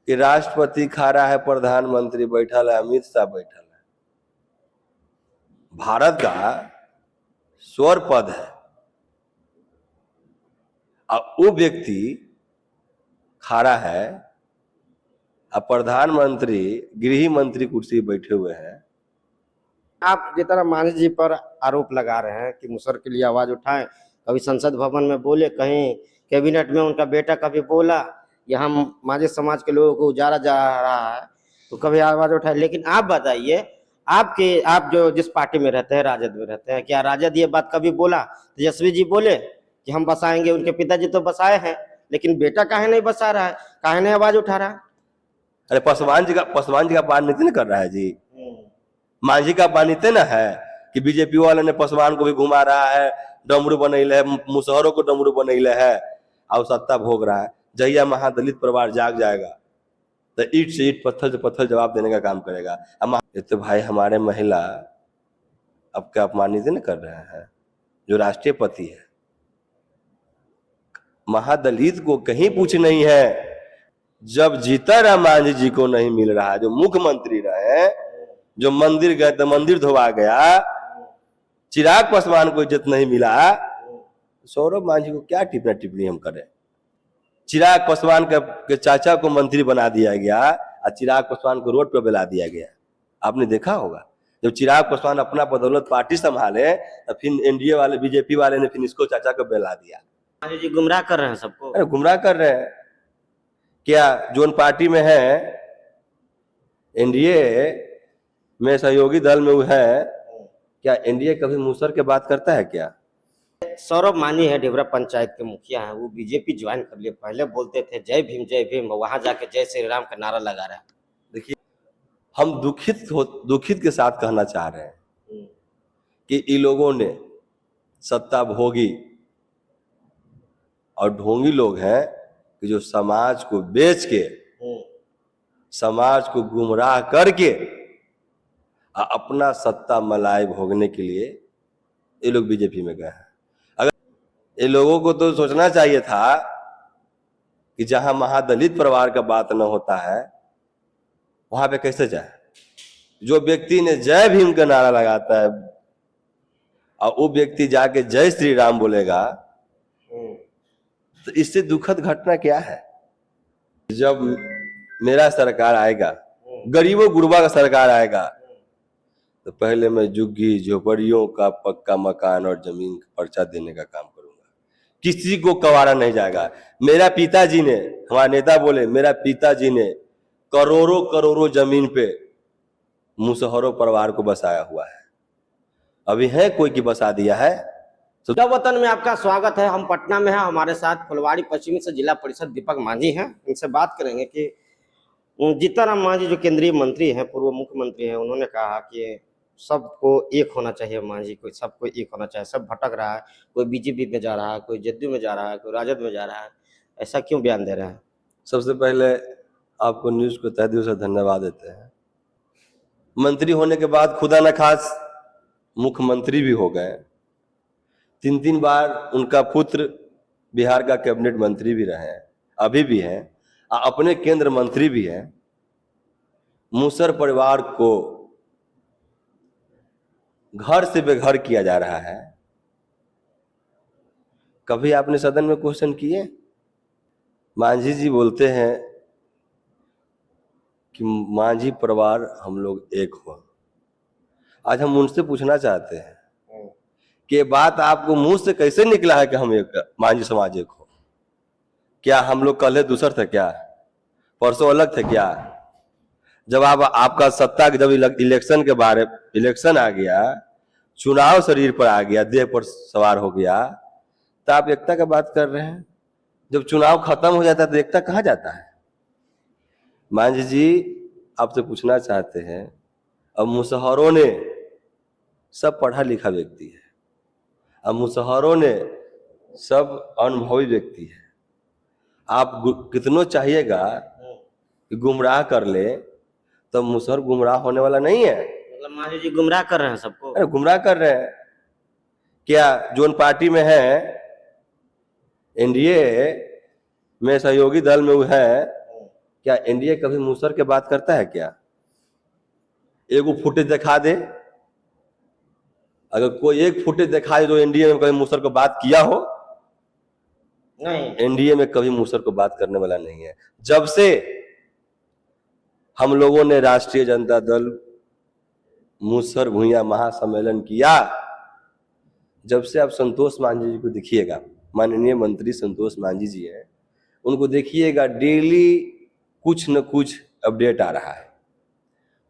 कि राष्ट्रपति खा रहा है, प्रधानमंत्री बैठल है, अमित शाह बैठल है। भारत का स्वर पद है और वो व्यक्ति खड़ा है और प्रधानमंत्री गृह मंत्री कुर्सी बैठे हुए हैं। आप जितना मांझी जी पर आरोप लगा रहे हैं कि मुसहर के लिए आवाज उठाएं, कभी संसद भवन में बोले, कहीं कैबिनेट में उनका बेटा कभी बोला, यहाँ मांझी समाज के लोगों को उजाड़ा जा रहा है तो कभी आवाज उठाए। लेकिन आप बताइए, आप जो जिस पार्टी में रहते हैं, राजद में रहते हैं, क्या राजद ये बात कभी बोला? तेजस्वी जी बोले कि हम बसाएंगे, उनके पिताजी तो बसाए हैं, लेकिन बेटा काहे नहीं बसा रहा है, काहे नहीं आवाज उठा रहा है? अरे पासवान जी का पान नीति कर रहा है जी। मांझी का पानीते ना है कि बीजेपी वाले ने पासवान को भी घुमा रहा है, डमरू बनैले है, मुसहरों को डमरू बनैले है और सत्ता भोग रहा है। जहिया महादलित परिवार जाग जाएगा तो ईट से ईट, पत्थर से पत्थर जवाब देने का काम करेगा। ये तो भाई हमारे महिला अब क्या अपमानित न कर रहे हैं, जो राष्ट्रपति है। महादलित को कहीं पूछ नहीं है। जब जीतनराम मांझी जी को नहीं मिल रहा, जो मुख्यमंत्री रहे, जो मंदिर गए तो मंदिर धोवा गया, चिराग पासवान को इज्जत नहीं मिला, सौरभ मांझी को क्या टिप्पणी हम करें? चिराग पासवान के चाचा को मंत्री बना दिया गया और चिराग पासवान को रोड पर बेला दिया गया। आपने देखा होगा, जब चिराग पासवान अपना बदौलत पार्टी संभाले तो फिर एनडीए वाले, बीजेपी वाले ने फिर इसको चाचा को बेला दिया। मांझी जी गुमराह कर रहे हैं सबको। अरे गुमराह कर रहे हैं क्या? जो पार्टी में है, एनडीए में सहयोगी दल में वो है, क्या एनडीए कभी मुसहर के बात करता है क्या? सौरभ मांझी है, डेबरा पंचायत के मुखिया हैं, वो बीजेपी ज्वाइन कर लिए। पहले बोलते थे जय भीम, वहां जाके जय श्री राम का नारा लगा रहा है। देखिए, हम दुखित के साथ कहना चाह रहे हैं कि इन लोगों ने सत्ता भोगी और ढोंगी लोग हैं कि जो समाज को बेच के, समाज को गुमराह करके अपना सत्ता मलाई भोगने के लिए ये लोग बीजेपी में गए हैं। अगर ये लोगों को तो सोचना चाहिए था कि जहां महादलित परिवार का बात न होता है वहां पे कैसे जाए। जो व्यक्ति ने जय भीम का नारा लगाता है और वो व्यक्ति जाके जय श्री राम बोलेगा, तो इससे दुखद घटना क्या है? जब मेरा सरकार आएगा, गरीबों गुरबा का सरकार आएगा, तो पहले मैं झुग्गी झोपड़ियों का पक्का मकान और जमीन का पर्चा देने का काम करूंगा। किसी को कवारा नहीं जाएगा। मेरा पिताजी ने, हमारे नेता बोले, मेरा पिताजी ने करोड़ों करोड़ों जमीन पे मुसहरों परिवार को बसाया हुआ है। अभी है कोई की बसा दिया है? वतन में आपका स्वागत है। हम पटना में हैं, हमारे साथ फुलवाड़ी पश्चिमी से जिला परिषद दीपक मांझी हैं। इनसे बात करेंगे कि जीतनराम मांझी जो केंद्रीय मंत्री हैं, पूर्व मुख्यमंत्री हैं, उन्होंने कहा कि सबको एक होना चाहिए, मांझी को सबको एक होना चाहिए। सब भटक रहा है, कोई बीजेपी में जा रहा है, कोई जदयू में जा रहा है, कोई राजद में जा रहा है। ऐसा क्यों बयान दे रहे हैं? सबसे पहले आपको न्यूज को तहे दिल से धन्यवाद देते हैं। मंत्री होने के बाद खुदा न खास मुख्यमंत्री भी हो गए। 3 बार उनका पुत्र बिहार का कैबिनेट मंत्री भी रहे, अभी भी हैं, अपने केंद्र मंत्री भी हैं। मुसहर परिवार को घर से बेघर किया जा रहा है। कभी आपने सदन में क्वेश्चन किए? मांझी जी बोलते हैं कि मांझी परिवार हम लोग एक हो। आज हम उनसे पूछना चाहते हैं कि बात आपको मुंह से कैसे निकला है कि हम एक मांझी समाज एक हो? क्या हम लोग कल दूसर थे क्या? परसों अलग थे क्या? जब आपका सत्ता जब इलेक्शन के बारे इलेक्शन आ गया, चुनाव शरीर पर आ गया, देह पर सवार हो गया, तो आप एकता की बात कर रहे हैं। जब चुनाव खत्म हो जाता है तो एकता कहाँ जाता है? मांझी जी आपसे पूछना चाहते हैं, अब मुसहरों ने, सब पढ़ा लिखा व्यक्ति है, अब मुसहरों ने सब अनुभवी व्यक्ति है। आप कितनों चाहिएगा कि गुमराह कर ले, तो मुसहर गुमराह होने वाला नहीं है। मतलब मांझी जी गुमराह कर रहे हैं सबको? अरे गुमराह कर रहे हैं क्या? जो पार्टी में है, एनडीए में सहयोगी दल में वो है, क्या एनडीए कभी मूसर के बात करता है क्या? एगो फुटेज दिखा दे, अगर कोई एक फुटेज दिखाए जो एनडीए में कभी मूसर को बात किया हो। नहीं, एनडीए में कभी मूसर को बात करने वाला नहीं है। जब से हम लोगों ने राष्ट्रीय जनता दल मूसर भुइयां महासम्मेलन किया, जब से आप संतोष मांझी जी को देखिएगा, माननीय मंत्री संतोष मांझी जी हैं, उनको देखिएगा, डेली कुछ न कुछ अपडेट आ रहा है।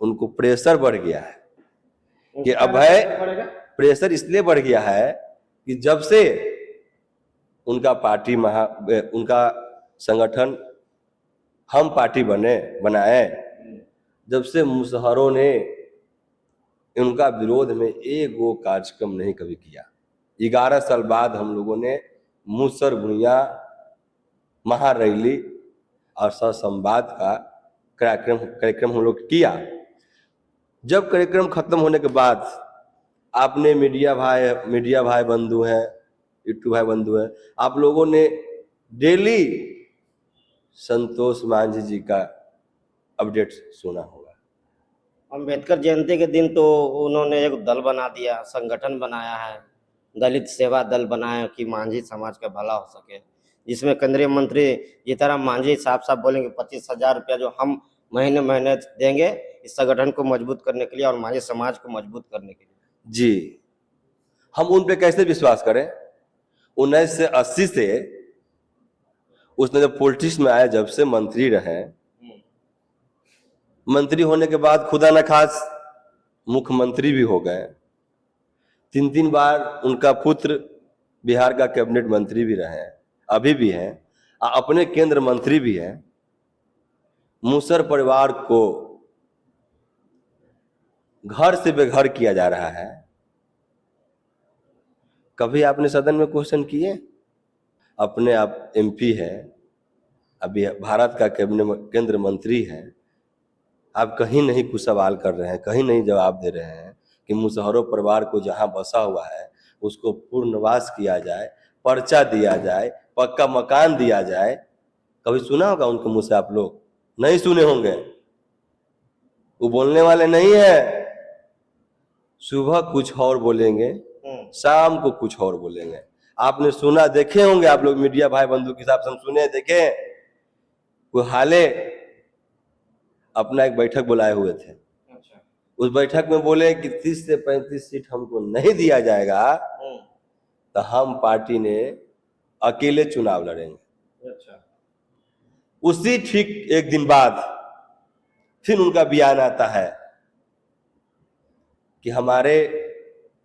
उनको प्रेशर बढ़ गया है कि अब है, प्रेशर इसलिए बढ़ गया है कि जब से उनका पार्टी उनका संगठन हम पार्टी बनाए, जब से मुसहरों ने उनका विरोध में एक वो कार्यक्रम नहीं कभी किया। 11 साल बाद हम लोगों ने मूसर भुइयां महारैली और संवाद का कार्यक्रम हम लोग किया। जब कार्यक्रम खत्म होने के बाद आपने मीडिया भाई बंधु हैं, यूट्यूब भाई बंधु हैं, आप लोगों ने डेली संतोष मांझी जी का अपडेट सुना होगा। अम्बेडकर जयंती के दिन तो उन्होंने एक दल बना दिया, संगठन बनाया है, दलित सेवा दल बनाया कि मांझी समाज का भला हो सके, जिसमें केंद्रीय मंत्री जीतनराम मांझी साफ साफ बोलेंगे 25,000 रुपया जो हम महीने महीने देंगे इस संगठन को मजबूत करने के लिए और मांझी समाज को मजबूत करने के लिए। जी, हम उन पे कैसे विश्वास करें? 1980 से उसने जब पॉलिटिक्स में आए, जब से मंत्री रहे, मंत्री होने के बाद खुदा न खास मुख्यमंत्री भी हो गए। 3 बार उनका पुत्र बिहार का कैबिनेट मंत्री भी रहे, अभी भी हैं, अपने केंद्र मंत्री भी हैं। मूसर परिवार को घर से बेघर किया जा रहा है। कभी आपने सदन में क्वेश्चन किए? अपने आप एमपी है, अभी भारत का कैबिनेट केंद्र मंत्री है, आप कहीं नहीं कुछ सवाल कर रहे हैं, कहीं नहीं जवाब दे रहे हैं कि मुसहरों परिवार को जहां बसा हुआ है उसको पूर्णवास किया जाए, पर्चा दिया जाए, पक्का मकान दिया जाए। कभी सुना होगा उनके मुंह से? आप लोग नहीं सुने होंगे। वो बोलने वाले नहीं है, सुबह कुछ और बोलेंगे, शाम को कुछ और बोलेंगे। आपने सुना, देखे होंगे आप लोग, मीडिया भाई बंधु के हिसाब से हम सुने देखे। वो हाले अपना एक बैठक बुलाए हुए थे, उस बैठक में बोले कि 30 से 35 सीट हमको नहीं दिया जाएगा तो हम पार्टी ने अकेले चुनाव लड़ेंगे। उसी ठीक एक दिन बाद फिर उनका बयान आता है कि हमारे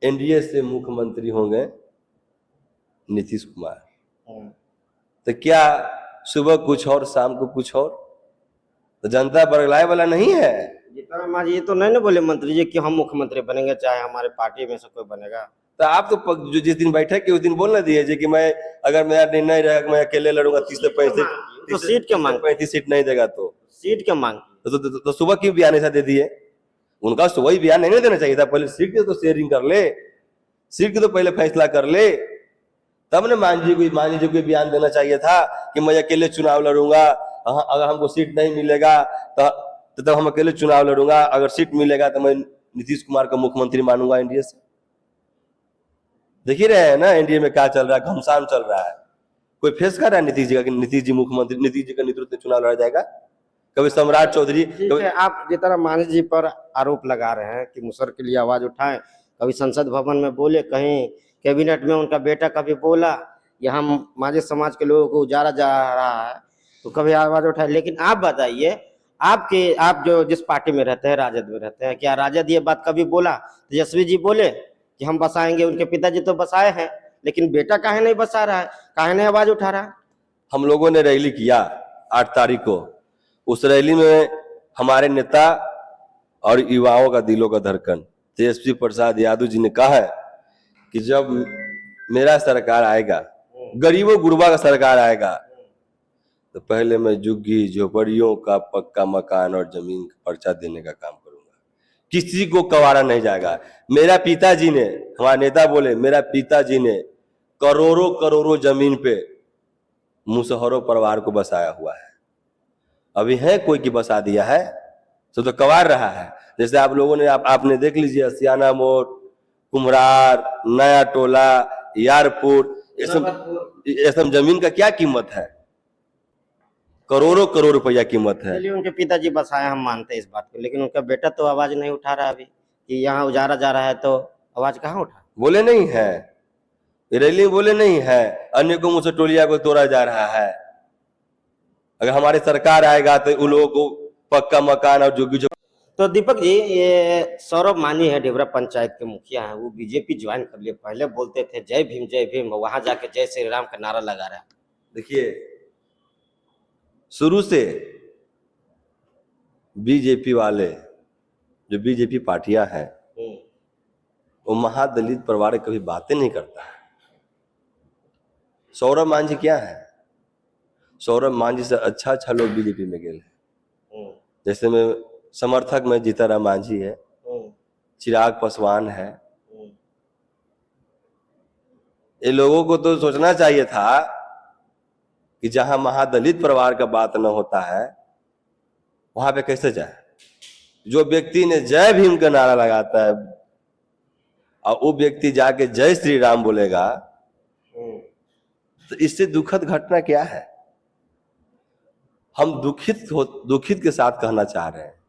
एनडीए से मुख्यमंत्री होंगे नीतीश कुमार। तो क्या सुबह कुछ और शाम को कुछ और? तो जनता बरगलाए वाला नहीं है। जीतनराम मांझी तो नहीं ना बोले मंत्री जी कि हम मुख्यमंत्री बनेंगे चाहे हमारे पार्टी में से कोई बनेगा। तो आप तो जो जिस दिन बैठक के उस दिन बोलना दिए कि मैं अगर मेरा निर्णय रहेगा मैं अकेले लड़ूंगा 30 से 35 तो सीट क्या मांग, 35 सीट नहीं देगा तो सीट क्या मांग? तो सुबह क्यों बयान ऐसा दे दिए? उनका सुबह ही बयान नहीं देना चाहिए था, पहले सीट की तो शेयरिंग कर ले, सीट की तो पहले फैसला कर ले, तब ने मांझी जी को बयान देना चाहिए था कि मैं अकेले चुनाव लड़ूंगा, अगर हमको सीट नहीं मिलेगा तो तब हम अकेले चुनाव लड़ूंगा, अगर सीट मिलेगा तो मैं नीतीश कुमार को मुख्यमंत्री मानूंगा एनडीए से। देख ही रहे हैं ना एनडीए में क्या चल रहा है, घमसान चल रहा है। कोई फेस कर रहा है नीतीश जी का कि नीतीश जी मुख्यमंत्री, नीतीश जी का नेतृत्व में चुनाव लड़ा जाएगा? कभी सम्राट चौधरी, कभी आप जीतनराम मांझी जी पर आरोप लगा रहे हैं कि मुसहर के लिए आवाज उठाएं, कभी संसद भवन में बोले, कहीं कैबिनेट में उनका बेटा कभी बोला यहाँ मांझी समाज के लोगों को उजाड़ा जा रहा है तो कभी आवाज उठाए। लेकिन आप बताइए, आप जो जिस पार्टी में रहते हैं, राजद में रहते हैं, क्या राजद ये बात कभी बोला? तेजस्वी जी बोले कि हम बसाएंगे, उनके पिताजी तो बसाए हैं, लेकिन बेटा काहे नहीं बसा रहा है, काहे नहीं आवाज उठा रहा है? हम लोगों ने रैली किया 8 तारीख को। उस रैली में हमारे नेता और युवाओं का दिलों का धड़कन तेजस्वी प्रसाद यादव जी ने कहा है कि जब मेरा सरकार आएगा, गरीबों गुरबा का सरकार आएगा, तो पहले मैं झुग्गी झोपड़ियों का पक्का मकान और जमीन का पर्चा देने का काम करूंगा, किसी को कवारा नहीं जाएगा। मेरा पिताजी ने, हमारे नेता बोले, मेरा पिताजी ने करोड़ों करोड़ों जमीन पे मुसहरों परिवार को बसाया हुआ है। अभी है कोई कि बसा दिया है? सब तो कवार रहा है। जैसे आप लोगों ने आपने देख लीजिए, सियाना मोड़, कुम्हरार, नया टोला, यारपुर, ये सब जमीन का क्या कीमत है? करोड़ों करोड़ रुपया कीमत है। चलिए, उनके पिताजी बसाए, हम मानते हैं इस बात को, लेकिन उनका बेटा तो आवाज नहीं उठा रहा अभी कि यहाँ उजारा जा रहा है, तो आवाज कहाँ उठा? बोले नहीं है, रैली बोले नहीं है, अन्य को मुझसे टोलिया को तोड़ा जा रहा है। अगर हमारी सरकार आएगा तो उन लोगों को पक्का मकान और जो तो दीपक जी, ये सौरभ मांझी है, ढेबरा पंचायत के मुखिया हैं, वो बीजेपी ज्वाइन कर लिए। पहले बोलते थे जय भीम, वहां जाके जय श्री राम का नारा लगा रहा है। देखिए, शुरू से बीजेपी वाले, जो बीजेपी पार्टियां हैं, वो महादलित परिवार कभी बातें नहीं करता है। सौरभ मांझी क्या है? सौरभ मांझी से अच्छा लोग बीजेपी में गए हैं। जैसे में समर्थक में जीताराम मांझी है, चिराग पासवान है। ये लोगों को तो सोचना चाहिए था कि जहां महादलित परिवार का बात न होता है वहां पे कैसे जाए। जो व्यक्ति ने जय भीम का नारा लगाता है और वो व्यक्ति जाके जय श्री राम बोलेगा, तो इससे दुखद घटना क्या है? हम दुखित के साथ कहना चाह रहे हैं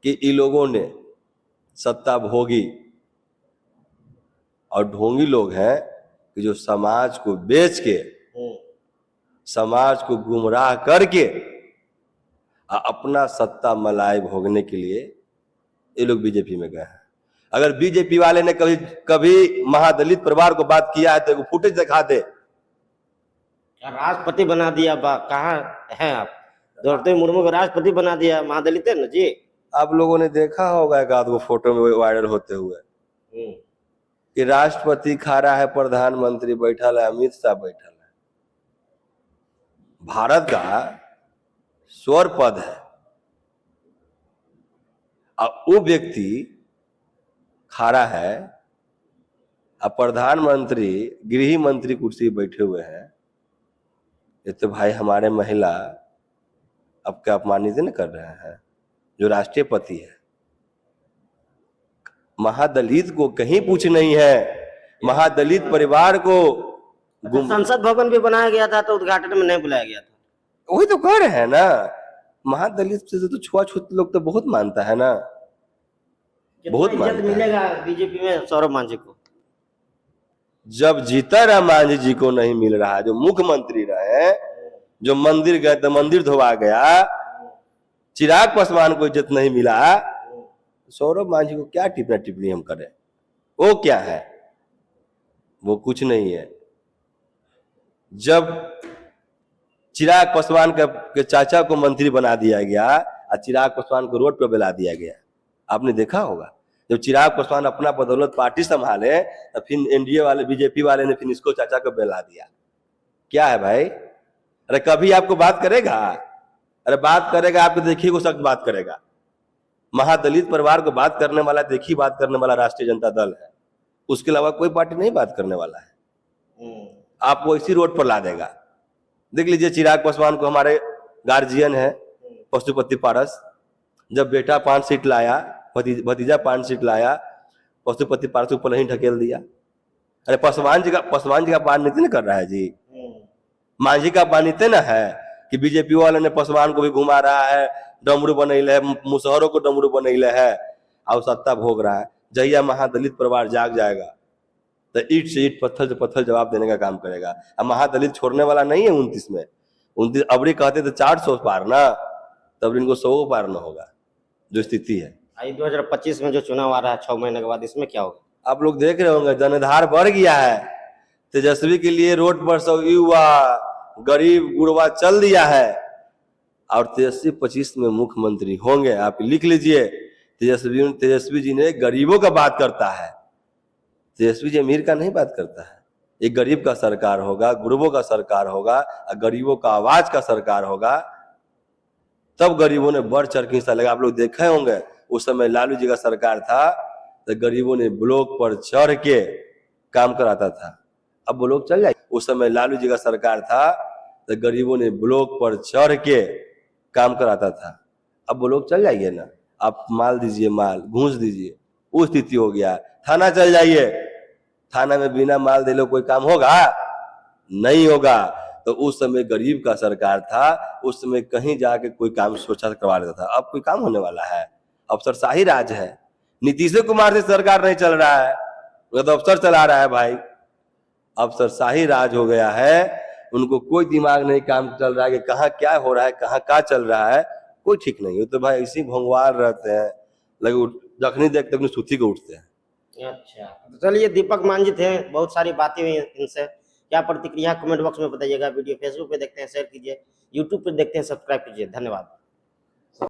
कि इन लोगों ने सत्ता भोगी और ढोंगी लोग हैं कि जो समाज को बेच के, समाज को गुमराह करके अपना सत्ता मलाई भोगने के लिए ये लोग बीजेपी में गए हैं। अगर बीजेपी वाले ने कभी महादलित परिवार को बात किया है तो फुटेज दिखा दे। राष्ट्रपति बना दिया, कहाँ हैं आप? द्रौपदी मुर्मू को राष्ट्रपति बना दिया, महादलित है ना जी। आप लोगों ने देखा होगा एक आध को फोटो में वायरल होते हुए कि राष्ट्रपति खा रहा है, प्रधानमंत्री बैठा है, अमित शाह बैठा है। भारत का स्वर पद है और वो व्यक्ति खड़ा है और प्रधानमंत्री गृह मंत्री कुर्सी बैठे हुए हैं। ये तो भाई हमारे महिला अब क्या अपमानित न कर रहे हैं जो राष्ट्रपति है। महादलित को कहीं पूछ नहीं है। महादलित परिवार को संसद भवन भी बनाया गया था तो उद्घाटन में नहीं बुलाया गया था। वही तो कह रहे हैं ना, महादलित से तो छुआछूत लोग तो बहुत मानता है ना, बहुत इज्जत मिलेगा बीजेपी में सौरभ मांझी को। जब जीताराम मांझी जी को नहीं मिल रहा, जो मुख्यमंत्री रहे, जो मंदिर गए तो मंदिर धोवा गया, चिराग पासवान को इज्जत नहीं मिला, सौरभ मांझी को क्या टिप्पणी हम करें? वो क्या है? वो कुछ नहीं है। जब चिराग पासवान के चाचा को मंत्री बना दिया गया और चिराग पासवान को रोड पर बुला दिया गया, आपने देखा होगा। जब चिराग पासवान अपना बदौलत पार्टी संभाले तो फिर एनडीए वाले, बीजेपी वाले ने फिर इसको चाचा को बुला दिया। क्या है भाई? अरे कभी आपको बात करेगा? अरे बात करेगा आपको देखिए को सख्त बात करेगा। महादलित परिवार को बात करने वाला, देखिए बात करने वाला राष्ट्रीय जनता दल है। उसके अलावा कोई पार्टी नहीं बात करने वाला है। आपको इसी रोड पर ला देगा। देख लीजिए, चिराग पासवान को हमारे गार्जियन है पशुपति पारस, जब बेटा 5 सीट लाया, भतीजा 5 सीट लाया, पशुपति पारस को पहले ही ढकेल दिया। अरे पासवान जी का पान नीति न कर रहा है जी, मांझी का पान नीति ना है कि बीजेपी वाले ने पासवान को भी घुमा रहा है, डमरू बनैले है, मुसहरों को डमरू बनैले है और सत्ता भोग रहा है। जहिया महादलित परिवार जाग जाएगा तो ईट से ईट, पत्थर से पत्थर जवाब देने का काम करेगा। अब महादलित छोड़ने वाला नहीं है 29 में। 29 अबरी कहते तो 400 पार ना, तब इनको 100 पार ना होगा, जो स्थिति है। 2025 में जो चुनाव आ रहा है 6 महीने के बाद, इसमें क्या होगा? आप लोग देख रहे होंगे, जनधार बढ़ गया है। तेजस्वी के लिए रोड पर सब युवा, गरीब गुरबा चल दिया है और तेजस्वी 25 में मुख्यमंत्री होंगे। आप लिख लीजिए, तेजस्वी जी ने गरीबों का बात करता है। तेजस्वी जी अमीर का नहीं बात करता है। एक गरीब का सरकार होगा, गुरबों का सरकार होगा, गरीबों का आवाज का सरकार होगा, तब गरीबों ने बढ़ चढ़ के हिस्सा लेगा। आप लोग देखे होंगे, उस समय लालू जी का सरकार था तो गरीबों ने ब्लॉक पर चढ़ के काम कराता था। अब वो लोग चल जाए। उस समय लालू जी का सरकार था तो गरीबों ने ब्लॉक पर चढ़ के काम कराता था। अब वो लोग चल जाइए ना, आप माल दीजिए, माल घूस दीजिए, वो स्थिति हो गया। थाना चल जाइए, थाना में बिना माल दे लो कोई काम होगा? नहीं होगा। तो उस समय गरीब का सरकार था, उस समय कहीं जाके कोई काम सोचा करवा लेता था। अब कोई काम होने वाला है? अफसरशाही राज है। नीतीश कुमार से सरकार नहीं चल रहा है, वो तो अफसर चला रहा है भाई। अफसरशाही राज हो गया है, उनको कोई दिमाग नहीं काम चल रहा है कि कहाँ क्या हो रहा है, कहाँ क्या चल रहा है, कोई ठीक नहीं। वो तो भाई ऐसे ही भोंगवार रहते हैं, लगे जखनी देखते अपनी सूती को उठते हैं। अच्छा, तो चलिए, दीपक मान जी थे, बहुत सारी बातें हुई इनसे। क्या प्रतिक्रिया कमेंट बॉक्स में बताइएगा। वीडियो फेसबुक पे देखते हैं शेयर कीजिए, यूट्यूब पे देखते हैं सब्सक्राइब कीजिए। धन्यवाद।